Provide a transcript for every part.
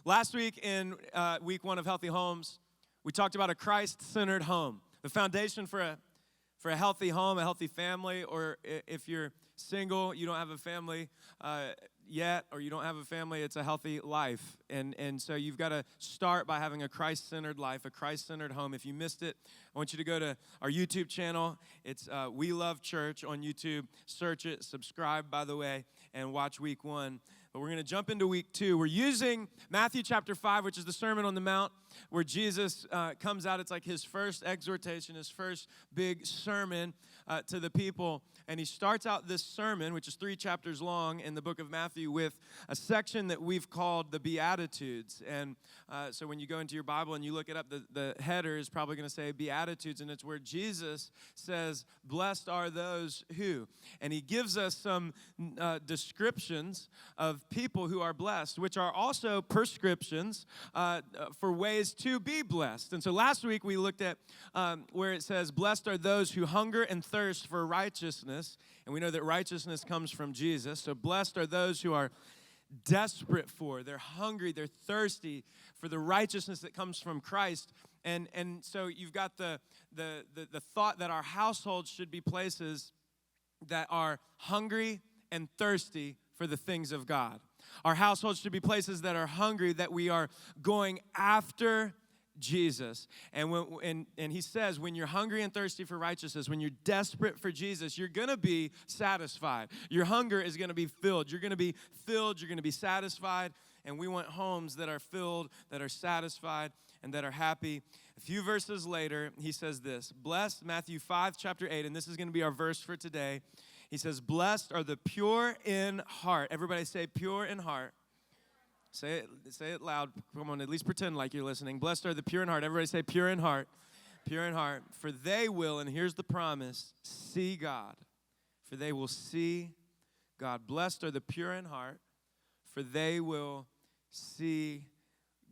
Last week in week 1 of Healthy Homes, we talked about a Christ-centered home. The foundation for a healthy home, a healthy family, or if you're single, you don't have a family yet, or you don't have a family, it's a healthy life. And so you've got to start by having a Christ-centered life, a Christ-centered home. If you missed it, I want you to go to our YouTube channel. It's We Love Church on YouTube. Search it, subscribe, by the way, and watch week 1. But we're going to jump into week 2. We're using Matthew chapter 5, which is the Sermon on the Mount, where Jesus comes out. It's like his first exhortation, his first big sermon to the people. And he starts out this sermon, which is 3 chapters long in the book of Matthew, with a section that we've called the Beatitudes. And so when you go into your Bible and you look it up, the header is probably going to say Beatitudes, and it's where Jesus says, blessed are those who. And he gives us some descriptions of people who are blessed, which are also prescriptions for ways to be blessed. And so last week we looked at where it says, blessed are those who hunger and thirst for righteousness. And we know that righteousness comes from Jesus. So blessed are those who are desperate for, they're hungry, they're thirsty for the righteousness that comes from Christ. And so you've got the thought that our households should be places that are hungry and thirsty for the things of God. Our households should be places that are hungry, that we are going after Jesus. And he says, when you're hungry and thirsty for righteousness, when you're desperate for Jesus, you're going to be satisfied. Your hunger is going to be filled. You're going to be filled. You're going to be satisfied. And we want homes that are filled, that are satisfied, and that are happy. A few verses later, he says this, blessed, Matthew 5, chapter 8, and this is going to be our verse for today. He says, blessed are the pure in heart. Everybody say pure in heart. Say it loud. Come on, at least pretend like you're listening. Blessed are the pure in heart. Everybody say pure in heart. Pure in heart. For they will, and here's the promise, see God. For they will see God. Blessed are the pure in heart, for they will see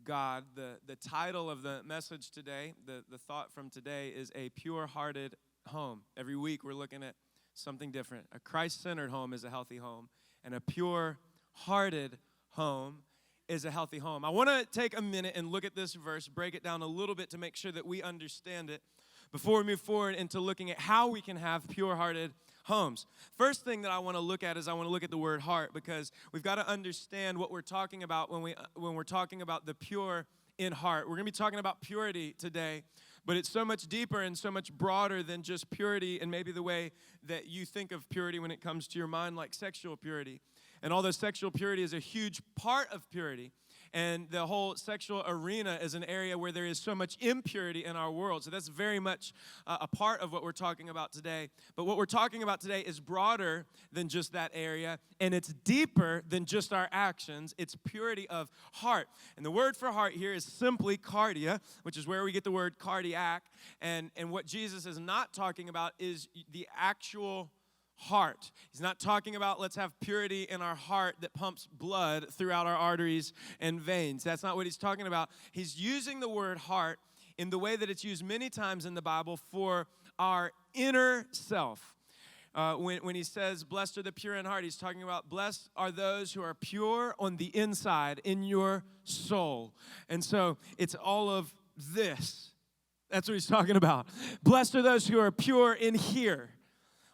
God. The title of the message today, the thought from today is a pure-hearted home. Every week we're looking at something different. A Christ-centered home is a healthy home, and a pure-hearted home is a healthy home. I want to take a minute and look at this verse, break it down a little bit to make sure that we understand it before we move forward into looking at how we can have pure-hearted homes. First thing that I want to look at is I want to look at the word heart, because we've got to understand what we're talking about when we're talking about the pure in heart. We're going to be talking about purity today, but it's so much deeper and so much broader than just purity and maybe the way that you think of purity when it comes to your mind, like sexual purity. And although sexual purity is a huge part of purity, and the whole sexual arena is an area where there is so much impurity in our world. So that's very much a part of what we're talking about today. But what we're talking about today is broader than just that area, and it's deeper than just our actions. It's purity of heart. And the word for heart here is simply cardia, which is where we get the word cardiac. And what Jesus is not talking about is the actual heart. He's not talking about let's have purity in our heart that pumps blood throughout our arteries and veins. That's not what he's talking about. He's using the word heart in the way that it's used many times in the Bible for our inner self. When he says, blessed are the pure in heart, he's talking about blessed are those who are pure on the inside, in your soul. And so it's all of this. That's what he's talking about. Blessed are those who are pure in here,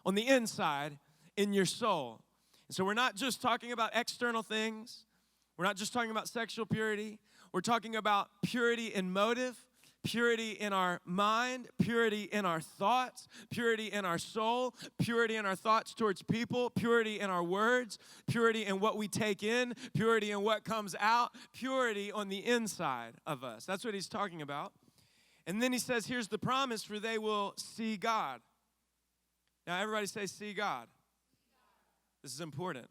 on the inside, in your soul. And so we're not just talking about external things. We're not just talking about sexual purity. We're talking about purity in motive, purity in our mind, purity in our thoughts, purity in our soul, purity in our thoughts towards people, purity in our words, purity in what we take in, purity in what comes out, purity on the inside of us. That's what he's talking about. And then he says, here's the promise, for they will see God. Now, everybody say, see God. This is important.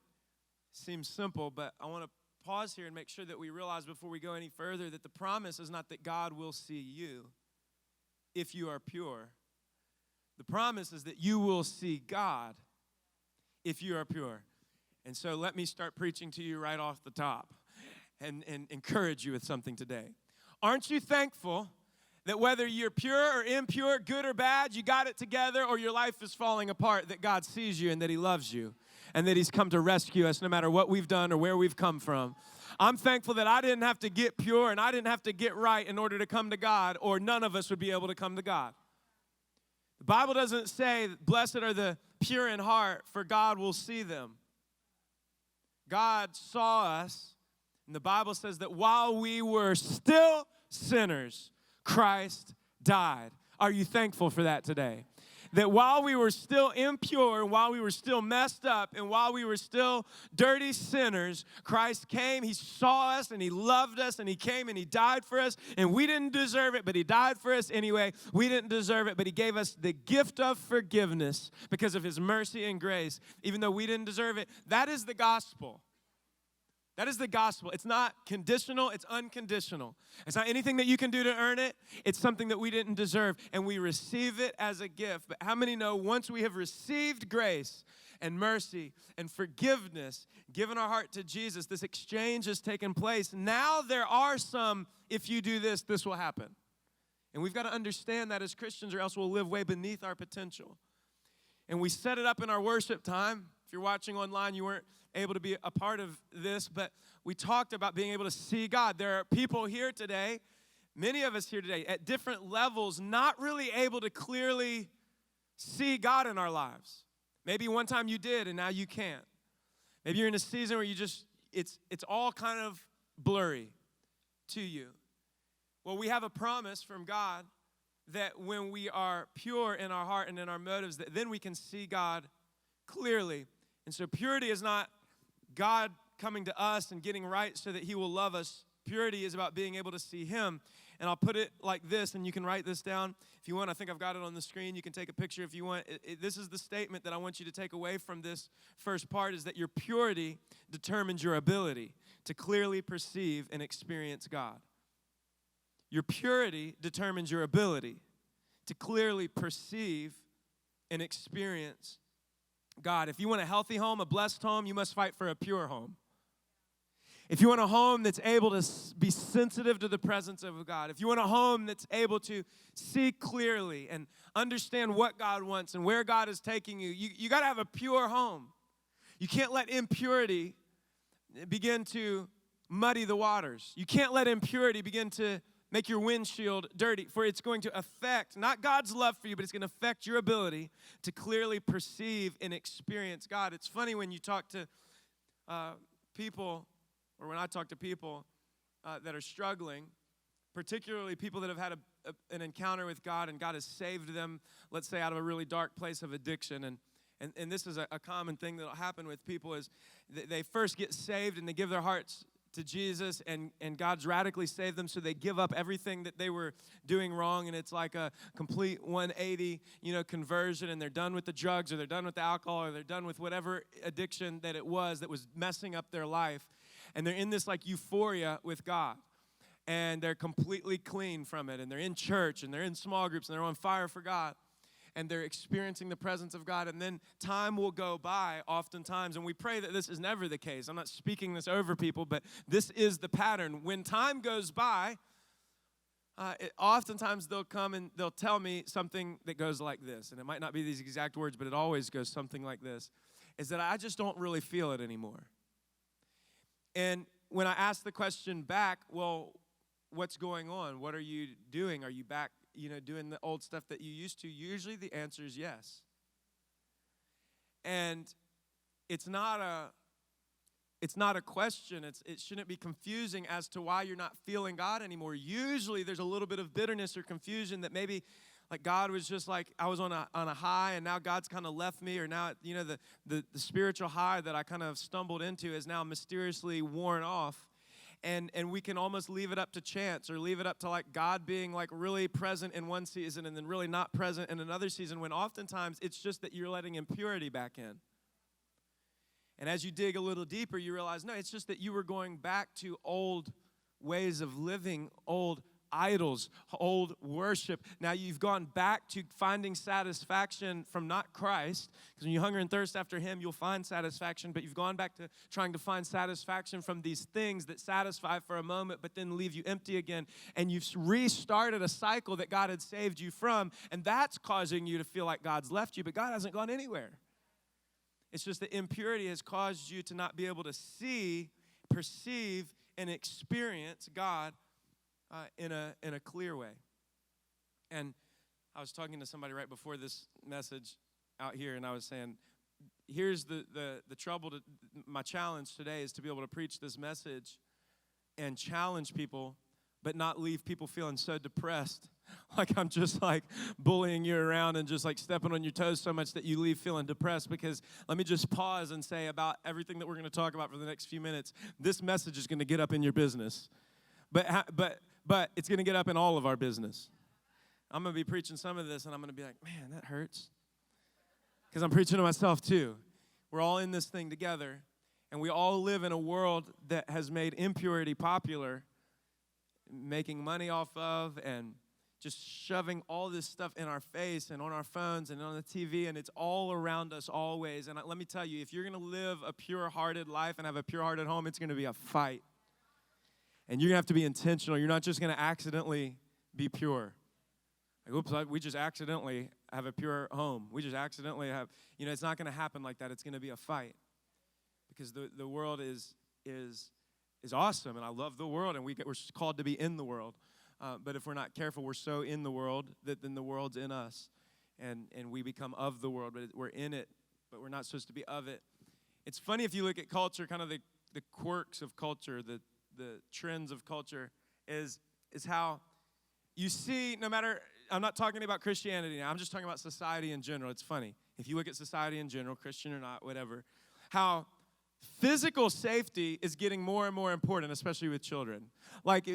Seems simple, but I want to pause here and make sure that we realize before we go any further that the promise is not that God will see you if you are pure. The promise is that you will see God if you are pure. And so let me start preaching to you right off the top and encourage you with something today. Aren't you thankful that whether you're pure or impure, good or bad, you got it together or your life is falling apart, that God sees you and that he loves you and that he's come to rescue us no matter what we've done or where we've come from. I'm thankful that I didn't have to get pure and I didn't have to get right in order to come to God, or none of us would be able to come to God. The Bible doesn't say, blessed are the pure in heart, for God will see them. God saw us, and the Bible says that while we were still sinners, Christ died. Are you thankful for that today? That while we were still impure, while we were still messed up, and while we were still dirty sinners, Christ came, he saw us, and he loved us, and he came and he died for us, and we didn't deserve it, but he died for us anyway. We didn't deserve it, but he gave us the gift of forgiveness because of his mercy and grace, even though we didn't deserve it. That is the gospel. That is the gospel. It's not conditional, it's unconditional. It's not anything that you can do to earn it. It's something that we didn't deserve, and we receive it as a gift. But how many know once we have received grace and mercy and forgiveness, given our heart to Jesus, this exchange has taken place. Now there are some, if you do this, this will happen. And we've got to understand that as Christians, or else we'll live way beneath our potential. And we set it up in our worship time. If you're watching online, you weren't able to be a part of this, but we talked about being able to see God. There are people here today, many of us here today, at different levels, not really able to clearly see God in our lives. Maybe one time you did, and now you can't. Maybe you're in a season where you just, it's all kind of blurry to you. Well, we have a promise from God that when we are pure in our heart and in our motives, that then we can see God clearly. And so purity is not God coming to us and getting right so that he will love us. Purity is about being able to see him. And I'll put it like this, and you can write this down if you want. I think I've got it on the screen. You can take a picture if you want. This is the statement that I want you to take away from this first part, is that your purity determines your ability to clearly perceive and experience God. Your purity determines your ability to clearly perceive and experience God. If you want a healthy home, a blessed home, you must fight for a pure home. If you want a home that's able to be sensitive to the presence of God, if you want a home that's able to see clearly and understand what God wants and where God is taking you, you got to have a pure home. You can't let impurity begin to muddy the waters. You can't let impurity begin to make your windshield dirty, for it's going to affect, not God's love for you, but it's going to affect your ability to clearly perceive and experience God. It's funny when you talk to people, or when I talk to people that are struggling, particularly people that have had an encounter with God and God has saved them, let's say, out of a really dark place of addiction. And this is a common thing that will happen with people is they first get saved and they give their hearts to Jesus, and God's radically saved them, so they give up everything that they were doing wrong, and it's like a complete 180, conversion, and they're done with the drugs, or they're done with the alcohol, or they're done with whatever addiction that was messing up their life, and they're in this like euphoria with God, and they're completely clean from it, and they're in church, and they're in small groups, and they're on fire for God, and they're experiencing the presence of God, and then time will go by oftentimes, and we pray that this is never the case. I'm not speaking this over people, but this is the pattern. When time goes by, oftentimes they'll come and they'll tell me something that goes like this, and it might not be these exact words, but it always goes something like this, is that I just don't really feel it anymore. And when I ask the question back, well, what's going on? What are you doing? Are you back doing the old stuff that you used to? Usually the answer is yes. And it's not a question. It shouldn't be confusing as to why you're not feeling God anymore. Usually there's a little bit of bitterness or confusion that maybe like God was just like, I was on a high and now God's kind of left me, or now, the spiritual high that I kind of stumbled into is now mysteriously worn off. And we can almost leave it up to chance, or leave it up to like God being like really present in one season and then really not present in another season, when oftentimes it's just that you're letting impurity back in. And as you dig a little deeper, you realize, no, it's just that you were going back to old ways of living, old idols, old worship. Now you've gone back to finding satisfaction from not Christ, because when you hunger and thirst after him, you'll find satisfaction, but you've gone back to trying to find satisfaction from these things that satisfy for a moment, but then leave you empty again, and you've restarted a cycle that God had saved you from, and that's causing you to feel like God's left you, but God hasn't gone anywhere. It's just that impurity has caused you to not be able to see, perceive, and experience God in a clear way. And I was talking to somebody right before this message out here, and I was saying, here's the trouble. My challenge today is to be able to preach this message and challenge people, but not leave people feeling so depressed, like I'm just like bullying you around and just like stepping on your toes so much that you leave feeling depressed. Because let me just pause and say about everything that we're going to talk about for the next few minutes, this message is going to get up in your business. But it's going to get up in all of our business. I'm going to be preaching some of this, and I'm going to be like, man, that hurts. Because I'm preaching to myself too. We're all in this thing together, and we all live in a world that has made impurity popular, making money off of, and just shoving all this stuff in our face and on our phones and on the TV, and it's all around us always. And let me tell you, if you're going to live a pure-hearted life and have a pure-hearted home, it's going to be a fight. And you're going to have to be intentional. You're not just going to accidentally be pure. Like, oops, we just accidentally have a pure home. We just accidentally have, it's not going to happen like that. It's going to be a fight. Because the world is awesome, and I love the world, and we're called to be in the world. But if we're not careful, we're so in the world that then the world's in us, and we become of the world. But we're in it, but we're not supposed to be of it. It's funny if you look at culture, kind of the quirks of culture, the trends of culture, is how you see, no matter, I'm not talking about Christianity now, I'm just talking about society in general. It's funny. If you look at society in general, Christian or not, whatever, how physical safety is getting more and more important, especially with children. Like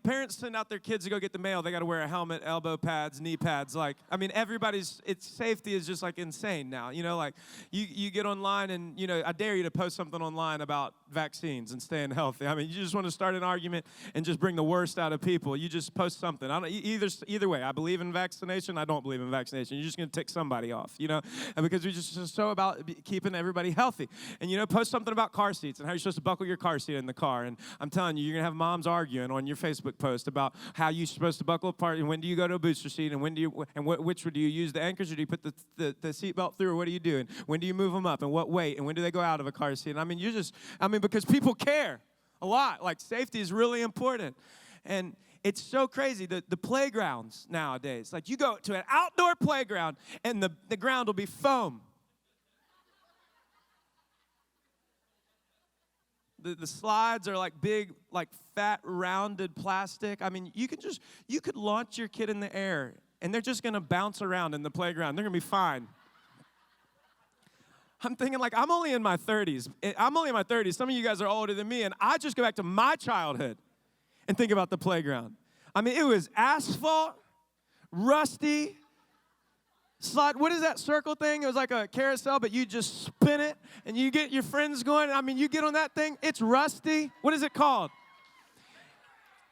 parents send out their kids to go get the mail. They got to wear a helmet, elbow pads, knee pads. It's safety is just like insane now. Like you get online and, I dare you to post something online about vaccines and staying healthy. I mean, you just want to start an argument and just bring the worst out of people. You just post something. Either way, I believe in vaccination. I don't believe in vaccination. You're just going to tick somebody off, and because we're just so about keeping everybody healthy. And, post something about car seats and how you're supposed to buckle your car seat in the car. And I'm telling you, you're going to have moms arguing on your Facebook post about how you're supposed to buckle apart and when do you go to a booster seat and which do you use the anchors or do you put the seatbelt through, or what do you do? And when do you move them up and what weight? And when do they go out of a car seat? And because people care a lot. Like, safety is really important. And it's so crazy. The playgrounds nowadays, like you go to an outdoor playground and the ground will be foam. The slides are like big, like fat, rounded plastic. I mean, you could launch your kid in the air, and they're just going to bounce around in the playground. They're going to be fine. I'm thinking, like, I'm only in my 30s. Some of you guys are older than me, and I just go back to my childhood and think about the playground. I mean, it was asphalt, rusty, slide. What is that circle thing? It was like a carousel, but you just spin it, and you get your friends going. I mean, you get on that thing. It's rusty. What is it called?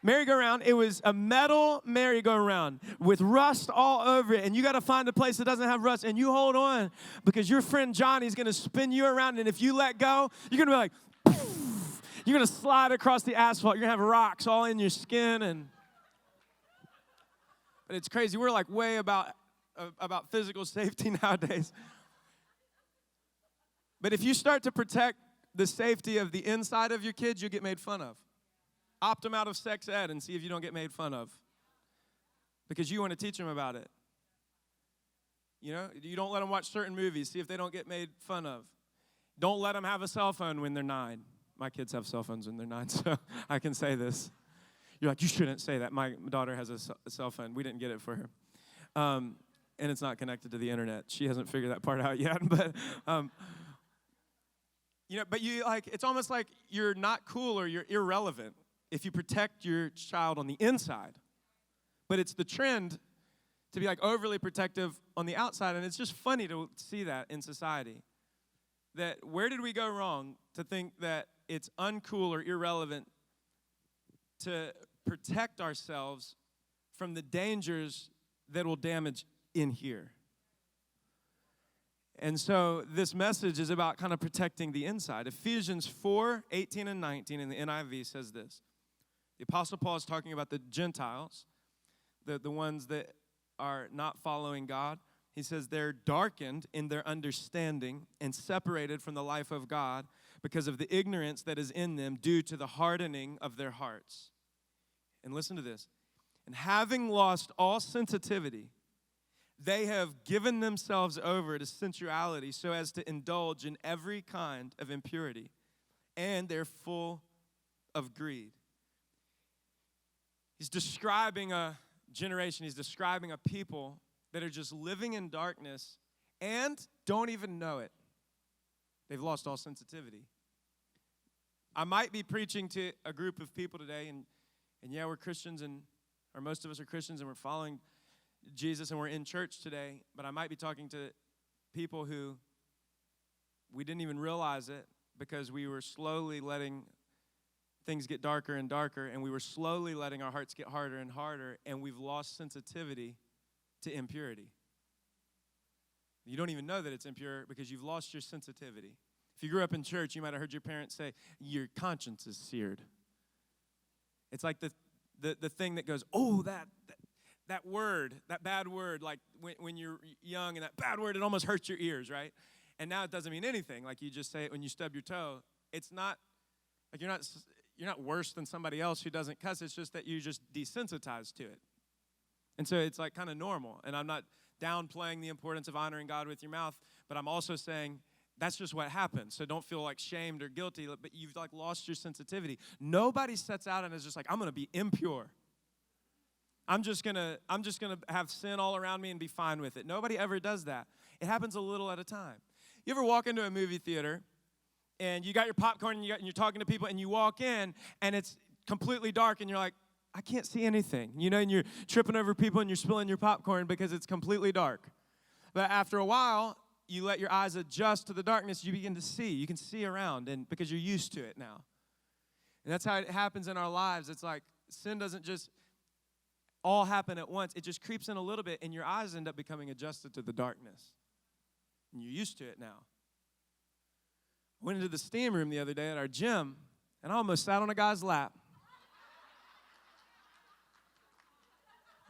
Merry-go-round. It was a metal merry-go-round with rust all over it, and you got to find a place that doesn't have rust, and you hold on because your friend Johnny's going to spin you around, and if you let go, you're going to be like, poof. You're going to slide across the asphalt. You're going to have rocks all in your skin, but it's crazy. We're like way about physical safety nowadays. But if you start to protect the safety of the inside of your kids, you'll get made fun of. Opt them out of sex ed and see if you don't get made fun of. Because you want to teach them about it. You don't let them watch certain movies, see if they don't get made fun of. Don't let them have a cell phone when they're 9. My kids have cell phones when they're 9, so I can say this. You're like, you shouldn't say that. My daughter has a cell phone. We didn't get it for her. And it's not connected to the internet. She hasn't figured that part out yet. But, it's almost like you're not cool or you're irrelevant if you protect your child on the inside. But it's the trend to be like overly protective on the outside. And it's just funny to see that in society. That where did we go wrong to think that it's uncool or irrelevant to protect ourselves from the dangers that will damage in here. And so this message is about kind of protecting the inside. Ephesians 4:18 and 19 in the NIV says this. The Apostle Paul is talking about the Gentiles, the ones that are not following God. He says they're darkened in their understanding and separated from the life of God because of the ignorance that is in them due to the hardening of their hearts. And listen to this. And having lost all sensitivity, they have given themselves over to sensuality so as to indulge in every kind of impurity, and they're full of greed. He's describing a generation, he's describing a people that are just living in darkness and don't even know it. They've lost all sensitivity. I might be preaching to a group of people today, and yeah, we're Christians, or most of us are Christians, and we're following Jesus, and we're in church today, but I might be talking to people who we didn't even realize it because we were slowly letting things get darker and darker, and we were slowly letting our hearts get harder and harder, and we've lost sensitivity to impurity. You don't even know that it's impure because you've lost your sensitivity. If you grew up in church, you might have heard your parents say, your conscience is seared. It's like the thing that goes, oh, that word, that bad word, like when you're young, and that bad word, it almost hurts your ears, right? And now it doesn't mean anything. Like you just say it when you stub your toe. It's not, like you're not worse than somebody else who doesn't cuss. It's just that you're just desensitized to it. And so it's like kind of normal. And I'm not downplaying the importance of honoring God with your mouth, but I'm also saying that's just what happens. So don't feel like shamed or guilty, but you've like lost your sensitivity. Nobody sets out and is just like, I'm going to be impure. I'm just gonna have sin all around me and be fine with it. Nobody ever does that. It happens a little at a time. You ever walk into a movie theater and you got your popcorn and you're talking to people and you walk in and it's completely dark and you're like, I can't see anything, and you're tripping over people and you're spilling your popcorn because it's completely dark. But after a while, you let your eyes adjust to the darkness, you begin to see. You can see around, and because you're used to it now. And that's how it happens in our lives. It's like sin doesn't just all happen at once. It just creeps in a little bit, and your eyes end up becoming adjusted to the darkness. And you're used to it now. I went into the steam room the other day at our gym, and I almost sat on a guy's lap.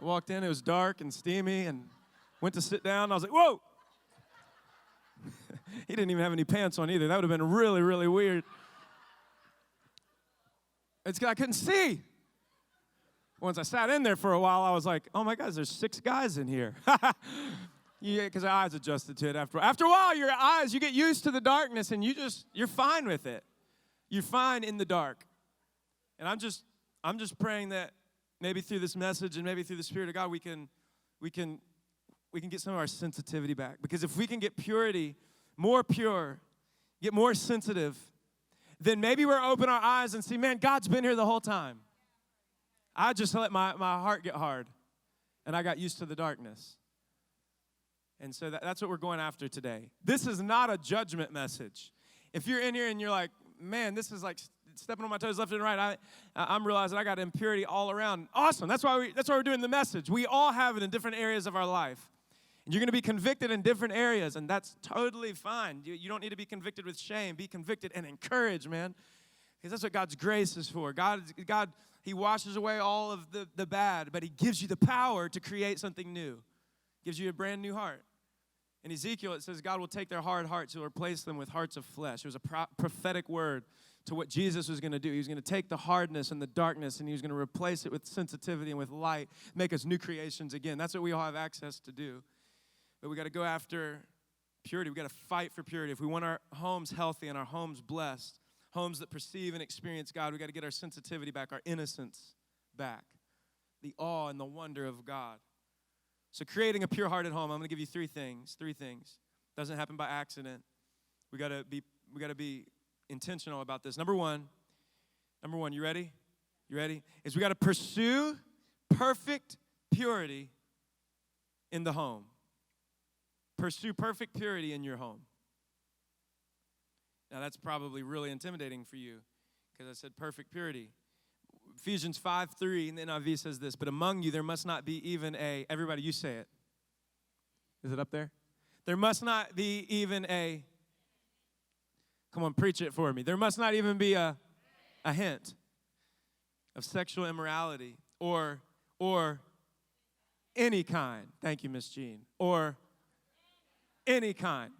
I walked in, it was dark and steamy, and went to sit down, and I was like, whoa! He didn't even have any pants on either. That would have been really, really weird. It's because I couldn't see. Once I sat in there for a while, I was like, oh my gosh, there's 6 guys in here. Yeah, because our eyes adjusted to it after a while, you get used to the darkness, and you're fine with it. You're fine in the dark. And I'm just praying that maybe through this message and maybe through the Spirit of God, we can get some of our sensitivity back. Because if we can get purity, more pure, get more sensitive, then maybe we're open our eyes and see, man, God's been here the whole time. I just let my heart get hard, and I got used to the darkness. And so that's what we're going after today. This is not a judgment message. If you're in here and you're like, man, this is like stepping on my toes left and right, I'm realizing I got impurity all around. Awesome. That's why we're doing the message. We all have it in different areas of our life. And you're going to be convicted in different areas, and that's totally fine. You don't need to be convicted with shame. Be convicted and encouraged, man. Because that's what God's grace is for. God, He washes away all of the bad, but He gives you the power to create something new. Gives you a brand new heart. In Ezekiel, it says God will take their hard hearts and replace them with hearts of flesh. It was a prophetic word to what Jesus was going to do. He was going to take the hardness and the darkness, and He was going to replace it with sensitivity and with light, make us new creations again. That's what we all have access to do. But we got to go after purity. We got to fight for purity. If we want our homes healthy and our homes blessed, homes that perceive and experience God, we got to get our sensitivity back, our innocence back, the awe and the wonder of God. So creating a pure-hearted home, I'm going to give you 3 things. 3 things. Doesn't happen by accident. We got to be intentional about this. Number one, you ready? You ready? Is we got to pursue perfect purity in the home. Pursue perfect purity in your home. Now that's probably really intimidating for you because I said perfect purity. Ephesians 5:3 in the NIV says this, but among you there must not be even a, everybody you say it. Is it up there? There must not be even a, come on, preach it for me. There must not even be a hint of sexual immorality or any kind. Thank you, Miss Jean. Or any kind.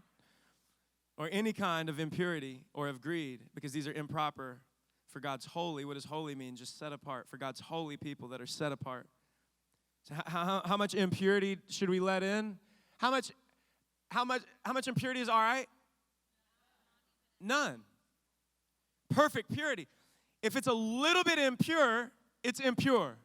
Or any kind of impurity or of greed, because these are improper for God's holy. What does holy mean? Just set apart. For God's holy people that are set apart. So how much impurity should we let in? How much impurity is all right? None. Perfect purity. If it's a little bit impure, it's impure.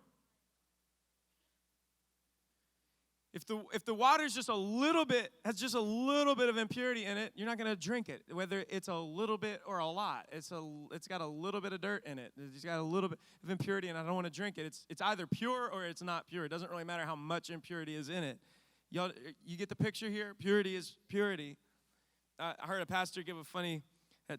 If the water's just a little bit, has just a little bit of impurity in it, you're not going to drink it, whether it's a little bit or a lot. It's got a little bit of dirt in it. It's got a little bit of impurity, and I don't want to drink it. It's either pure or it's not pure. It doesn't really matter how much impurity is in it. Y'all, you get the picture here? Purity is purity. I heard a pastor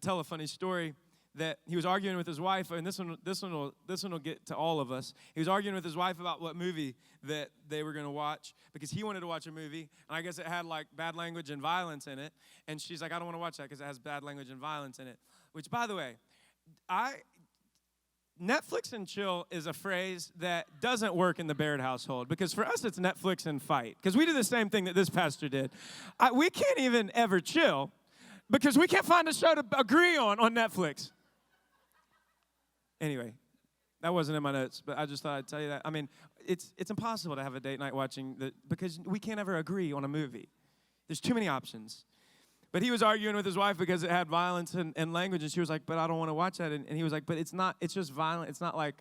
tell a funny story that he was arguing with his wife, and this one will get to all of us. He was arguing with his wife about what movie that they were going to watch, because he wanted to watch a movie, and I guess it had like bad language and violence in it, and she's like, I don't want to watch that because it has bad language and violence in it. Which, by the way, Netflix and chill is a phrase that doesn't work in the Baird household, because for us it's Netflix and fight, because we do the same thing that this pastor did. We can't even ever chill because we can't find a show to agree on Netflix. Anyway, that wasn't in my notes, but I just thought I'd tell you that. I mean, it's impossible to have a date night watching because we can't ever agree on a movie. There's too many options. But he was arguing with his wife because it had violence and language, and she was like, but I don't want to watch that. And he was like, but it's just violent. It's not like,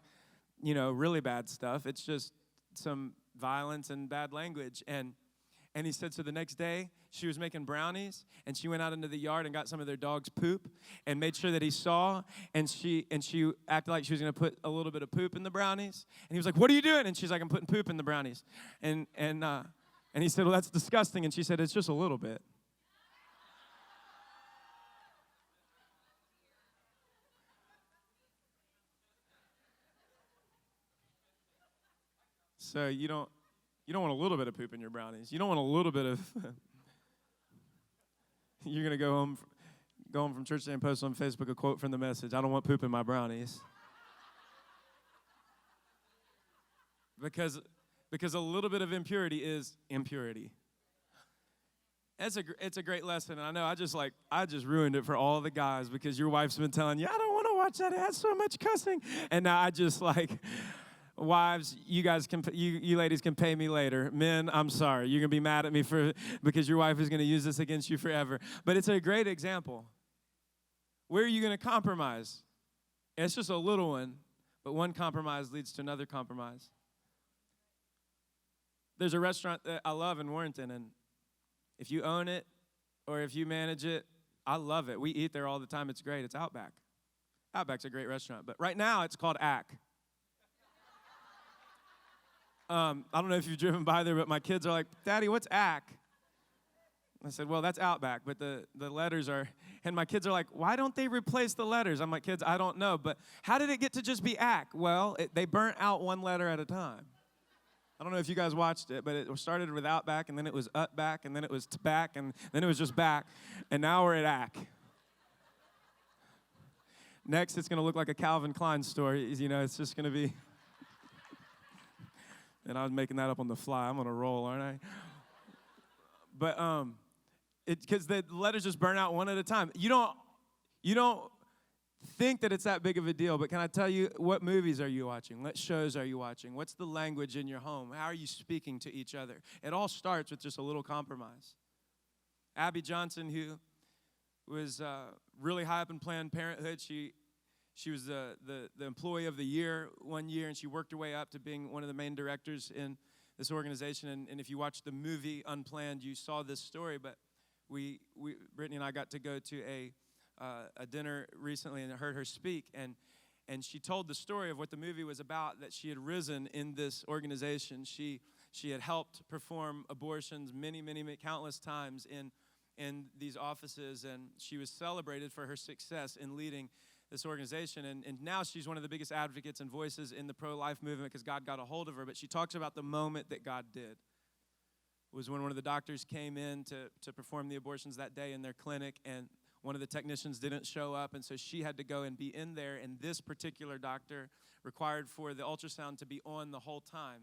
really bad stuff. It's just some violence and bad language. And he said, so the next day, she was making brownies, and she went out into the yard and got some of their dog's poop and made sure that he saw, and she acted like she was going to put a little bit of poop in the brownies. And he was like, what are you doing? And she's like, I'm putting poop in the brownies. And he said, well, that's disgusting. And she said, it's just a little bit. So you don't want a little bit of poop in your brownies. You don't want a little bit of. You're going to go home from church today and post on Facebook a quote from the message. I don't want poop in my brownies. Because a little bit of impurity is impurity. It's a great lesson, and I know I just ruined it for all the guys, because your wife's been telling you, I don't want to watch that. It has so much cussing. And now I just wives, you ladies can pay me later. Men, I'm sorry. You're going to be mad at me because your wife is going to use this against you forever. But it's a great example. Where are you going to compromise? And it's just a little one, but one compromise leads to another compromise. There's a restaurant that I love in Warrenton, and if you own it or if you manage it, I love it. We eat there all the time. It's great. It's Outback. Outback's a great restaurant, but right now it's called Ack. I don't know if you've driven by there, but my kids are like, Daddy, what's Ack? I said, well, that's Outback, but the letters are, and my kids are like, why don't they replace the letters? I'm like, kids, I don't know, but how did it get to just be Ack? Well, they burnt out one letter at a time. I don't know if you guys watched it, but it started with Outback, and then it was Utback, and then it was Tback, and then it was just Back, and now we're at Ack. Next, it's going to look like a Calvin Klein store. It's just going to be... And I was making that up on the fly. I'm on a roll, aren't I? But because the letters just burn out one at a time. You don't think that it's that big of a deal, but can I tell you, what movies are you watching? What shows are you watching? What's the language in your home? How are you speaking to each other? It all starts with just a little compromise. Abby Johnson, who was really high up in Planned Parenthood, She was the employee of the year one year, and she worked her way up to being one of the main directors in this organization. And if you watched the movie Unplanned, you saw this story. But Brittany and I got to go to a dinner recently and heard her speak. And she told the story of what the movie was about, that she had risen in this organization. She had helped perform abortions many, countless times in these offices, and she was celebrated for her success in leading this organization, and now she's one of the biggest advocates and voices in the pro-life movement because God got a hold of her. But she talks about the moment that God did. It was when one of the doctors came in to perform the abortions that day in their clinic, and one of the technicians didn't show up, and so she had to go and be in there, and this particular doctor required for the ultrasound to be on the whole time.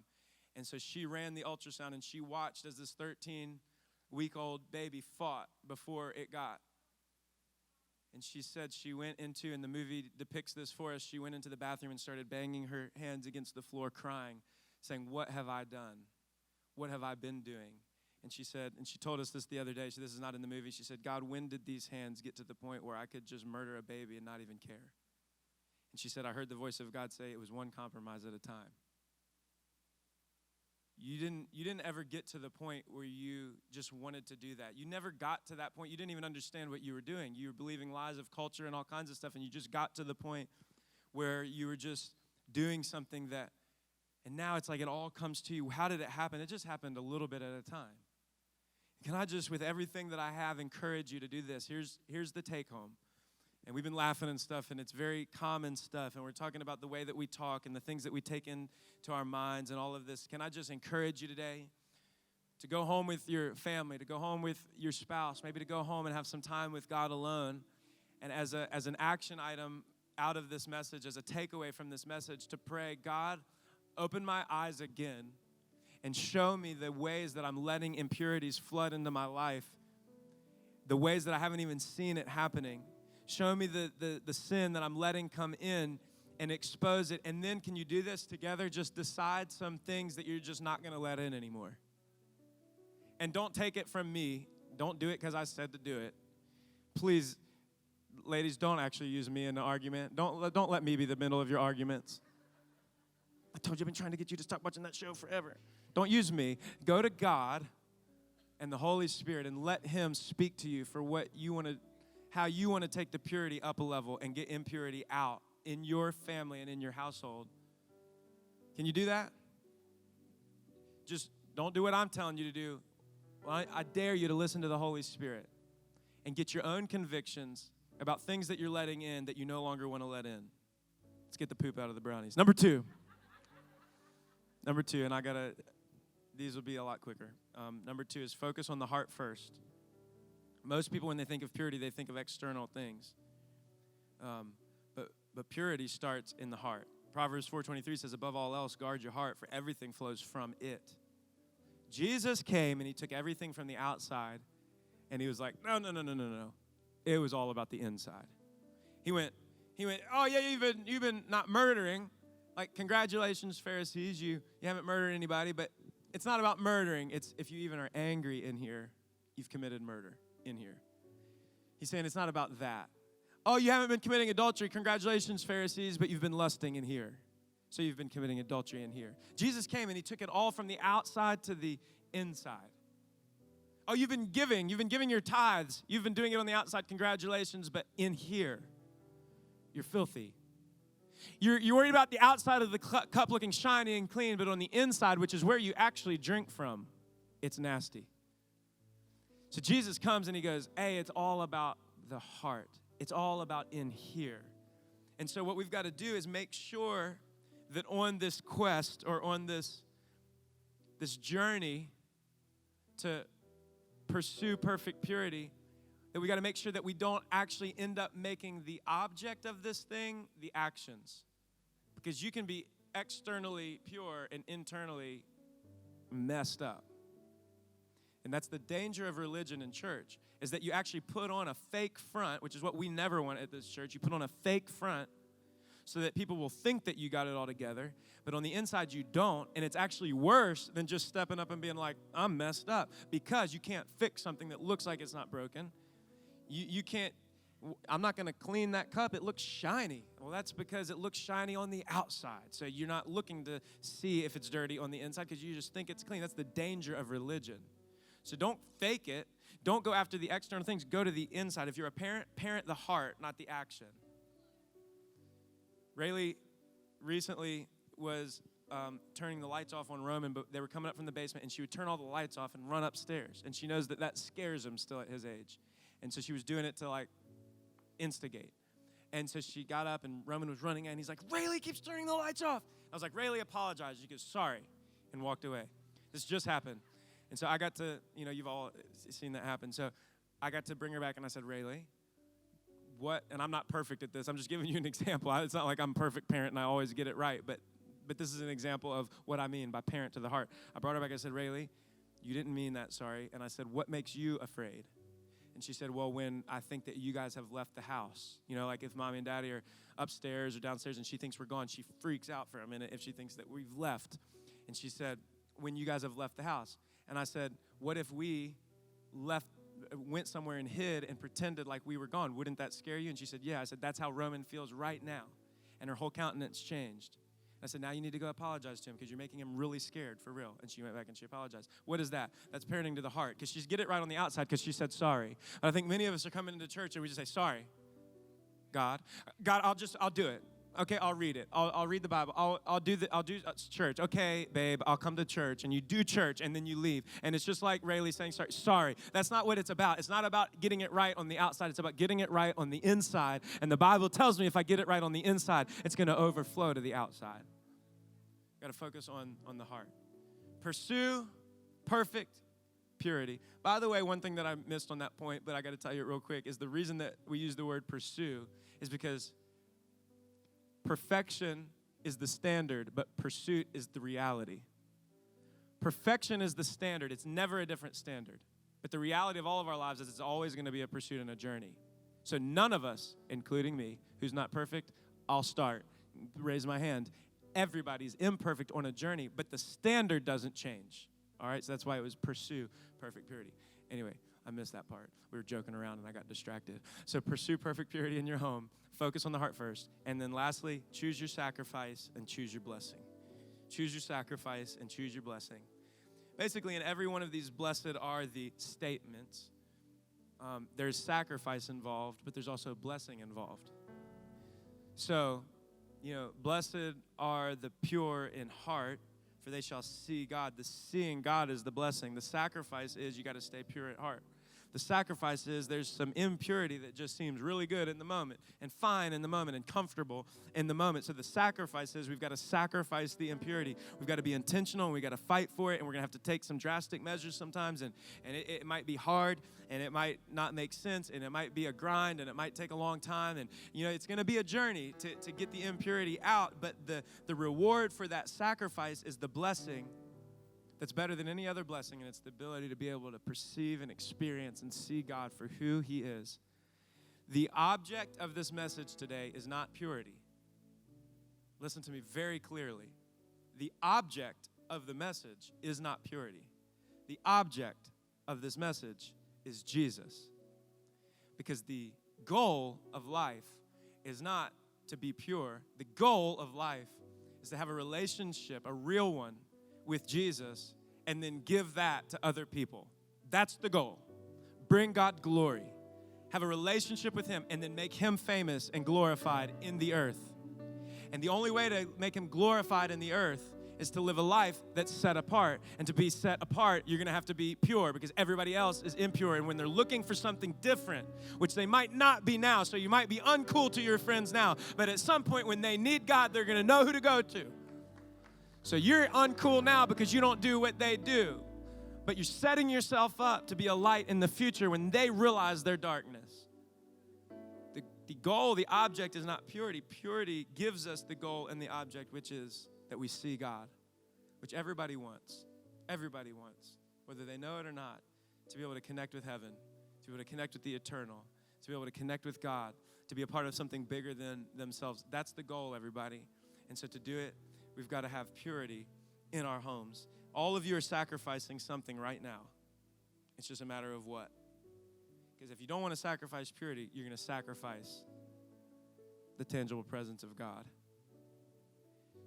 And so she ran the ultrasound, and she watched as this 13-week-old baby fought before it got. And she said she went into, and the movie depicts this for us, she went into the bathroom and started banging her hands against the floor, crying, saying, "What have I done? What have I been doing?" And she said, and she told us this the other day, so this is not in the movie, she said, "God, when did these hands get to the point where I could just murder a baby and not even care?" And she said, "I heard the voice of God say it was one compromise at a time." You didn't ever get to the point where you just wanted to do that. You never got to that point. You didn't even understand what you were doing. You were believing lies of culture and all kinds of stuff, and you just got to the point where you were just doing something that, and now it's like it all comes to you. How did it happen? It just happened a little bit at a time. Can I just, with everything that I have, encourage you to do this? Here's the take home. And we've been laughing and stuff, and it's very common stuff, and we're talking about the way that we talk and the things that we take into our minds and all of this. Can I just encourage you today to go home with your family, to go home with your spouse, maybe to go home and have some time with God alone, and as an action item out of this message, as a takeaway from this message, to pray, "God, open my eyes again and show me the ways that I'm letting impurities flood into my life, the ways that I haven't even seen it happening. Show me the sin that I'm letting come in and expose it." And then can you do this together? Just decide some things that you're just not going to let in anymore. And don't take it from me. Don't do it because I said to do it. Please, ladies, don't actually use me in an argument. Don't let me be the middle of your arguments. "I told you I've been trying to get you to stop watching that show forever." Don't use me. Go to God and the Holy Spirit and let Him speak to you for what you want to, how you want to take the purity up a level and get impurity out in your family and in your household. Can you do that? Just don't do what I'm telling you to do. Well, I dare you to listen to the Holy Spirit and get your own convictions about things that you're letting in that you no longer want to let in. Let's get the poop out of the brownies. Number two, and these will be a lot quicker. Number two is focus on the heart first. Most people, when they think of purity, they think of external things. But purity starts in the heart. Proverbs 4:23 says, "Above all else, guard your heart, for everything flows from it." Jesus came and He took everything from the outside, and He was like, no. It was all about the inside. He went, "Oh yeah, you've been not murdering. Like, congratulations, Pharisees, you haven't murdered anybody, but it's not about murdering. It's if you even are angry in here, you've committed murder in here." He's saying it's not about that. "Oh, you haven't been committing adultery. Congratulations, Pharisees, but you've been lusting in here. So you've been committing adultery in here." Jesus came and He took it all from the outside to the inside. "Oh, you've been giving your tithes. You've been doing it on the outside. Congratulations, but in here, you're filthy. You're worried about the outside of the cup looking shiny and clean, but on the inside, which is where you actually drink from, it's nasty." So Jesus comes and He goes, "Hey, it's all about the heart. It's all about in here." And so what we've got to do is make sure that on this quest or on this journey to pursue perfect purity, that we got to make sure that we don't actually end up making the object of this thing the actions. Because you can be externally pure and internally messed up. And that's the danger of religion in church, is that you actually put on a fake front, which is what we never want at this church. You put on a fake front so that people will think that you got it all together, but on the inside you don't, and it's actually worse than just stepping up and being like, "I'm messed up," because you can't fix something that looks like it's not broken. You can't, "I'm not going to clean that cup. It looks shiny." Well, that's because it looks shiny on the outside. So you're not looking to see if it's dirty on the inside because you just think it's clean. That's the danger of religion. So don't fake it. Don't go after the external things. Go to the inside. If you're a parent, parent the heart, not the action. Rayleigh recently was turning the lights off on Roman, but they were coming up from the basement, and she would turn all the lights off and run upstairs. And she knows that scares him still at his age. And so she was doing it to, like, instigate. And so she got up, and Roman was running in, and he's like, Rayleigh keeps turning the lights off. I was like, Rayleigh, apologize. She goes, sorry, and walked away. This just happened. And so I got to, you've all seen that happen. So I got to bring her back, and I said, Rayleigh, what, and I'm not perfect at this. I'm just giving you an example. It's not like I'm a perfect parent and I always get it right, but this is an example of what I mean by parent to the heart. I brought her back. I said, Rayleigh, you didn't mean that, sorry. And I said, what makes you afraid? And she said, well, when I think that you guys have left the house, like if mommy and daddy are upstairs or downstairs and she thinks we're gone, she freaks out for a minute if she thinks that we've left. And she said, when you guys have left the house. And I said, what if we went somewhere and hid and pretended like we were gone? Wouldn't that scare you? And she said, yeah. I said, that's how Roman feels right now. And her whole countenance changed. I said, now you need to go apologize to him because you're making him really scared for real. And she went back and she apologized. What is that? That's parenting to the heart, because she's get it right on the outside because she said sorry. But I think many of us are coming into church and we just say, sorry, God, I'll do it. Okay, I'll read it. I'll read the Bible. I'll do church. Okay, babe, I'll come to church. And you do church, and then you leave. And it's just like Rayleigh saying, sorry. That's not what it's about. It's not about getting it right on the outside. It's about getting it right on the inside. And the Bible tells me if I get it right on the inside, it's going to overflow to the outside. Got to focus on the heart. Pursue perfect purity. By the way, one thing that I missed on that point, but I got to tell you it real quick, is the reason that we use the word pursue is because perfection is the standard, but pursuit is the reality. Perfection is the standard. It's never a different standard. But the reality of all of our lives is it's always going to be a pursuit and a journey. So none of us, including me, who's not perfect, I'll start. Raise my hand. Everybody's imperfect on a journey, but the standard doesn't change. All right, so that's why it was pursue perfect purity. Anyway, I missed that part. We were joking around and I got distracted. So pursue perfect purity in your home. Focus on the heart first. And then lastly, choose your sacrifice and choose your blessing. Choose your sacrifice and choose your blessing. Basically, in every one of these blessed are the statements. There's sacrifice involved, but there's also blessing involved. So, blessed are the pure in heart, for they shall see God. The seeing God is the blessing. The sacrifice is you got to stay pure at heart. The sacrifice is there's some impurity that just seems really good in the moment and fine in the moment and comfortable in the moment. So the sacrifice is we've got to sacrifice the impurity. We've got to be intentional and we've got to fight for it, and we're going to have to take some drastic measures sometimes, and it might be hard and it might not make sense and it might be a grind and it might take a long time, and it's going to be a journey to get the impurity out, but the reward for that sacrifice is the blessing that's better than any other blessing, and it's the ability to be able to perceive and experience and see God for who He is. The object of this message today is not purity. Listen to me very clearly. The object of the message is not purity. The object of this message is Jesus. Because the goal of life is not to be pure. The goal of life is to have a relationship, a real one, with Jesus, and then give that to other people. That's the goal. Bring God glory. Have a relationship with Him, and then make Him famous and glorified in the earth. And the only way to make Him glorified in the earth is to live a life that's set apart. And to be set apart, you're going to have to be pure, because everybody else is impure. And when they're looking for something different, which they might not be now, so you might be uncool to your friends now, but at some point when they need God, they're going to know who to go to. So you're uncool now because you don't do what they do. But you're setting yourself up to be a light in the future when they realize their darkness. The goal, the object is not purity. Purity gives us the goal and the object, which is that we see God, which everybody wants. Everybody wants, whether they know it or not, to be able to connect with heaven, to be able to connect with the eternal, to be able to connect with God, to be a part of something bigger than themselves. That's the goal, everybody. And so to do it, we've got to have purity in our homes. All of you are sacrificing something right now. It's just a matter of what. Because if you don't want to sacrifice purity, you're going to sacrifice the tangible presence of God.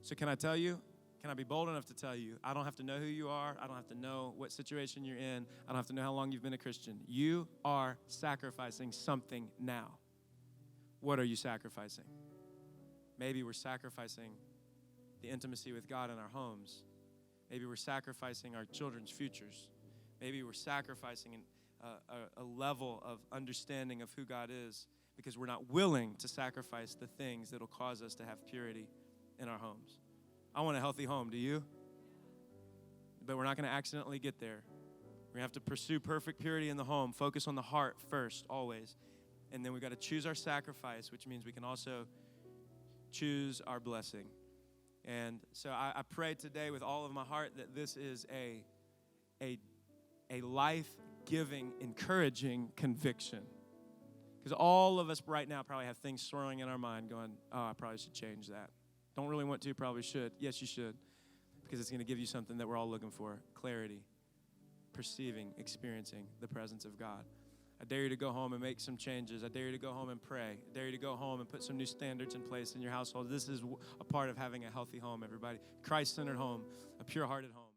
So can I tell you, can I be bold enough to tell you, I don't have to know who you are. I don't have to know what situation you're in. I don't have to know how long you've been a Christian. You are sacrificing something now. What are you sacrificing? Maybe we're sacrificing the intimacy with God in our homes. Maybe we're sacrificing our children's futures. Maybe we're sacrificing a level of understanding of who God is. because we're not willing to sacrifice the things that will cause us to have purity in our homes. I want a healthy home. Do you? But we're not going to accidentally get there. We're going to have to pursue perfect purity in the home, focus on the heart first, always. And then we've got to choose our sacrifice, which means we can also choose our blessing. And so I pray today with all of my heart that this is a life-giving, encouraging conviction. Because all of us right now probably have things swirling in our mind going, oh, I probably should change that. Don't really want to, probably should. Yes, you should. Because it's going to give you something that we're all looking for, clarity, perceiving, experiencing the presence of God. I dare you to go home and make some changes. I dare you to go home and pray. I dare you to go home and put some new standards in place in your household. This is a part of having a healthy home, everybody. Christ-centered home, a pure-hearted home.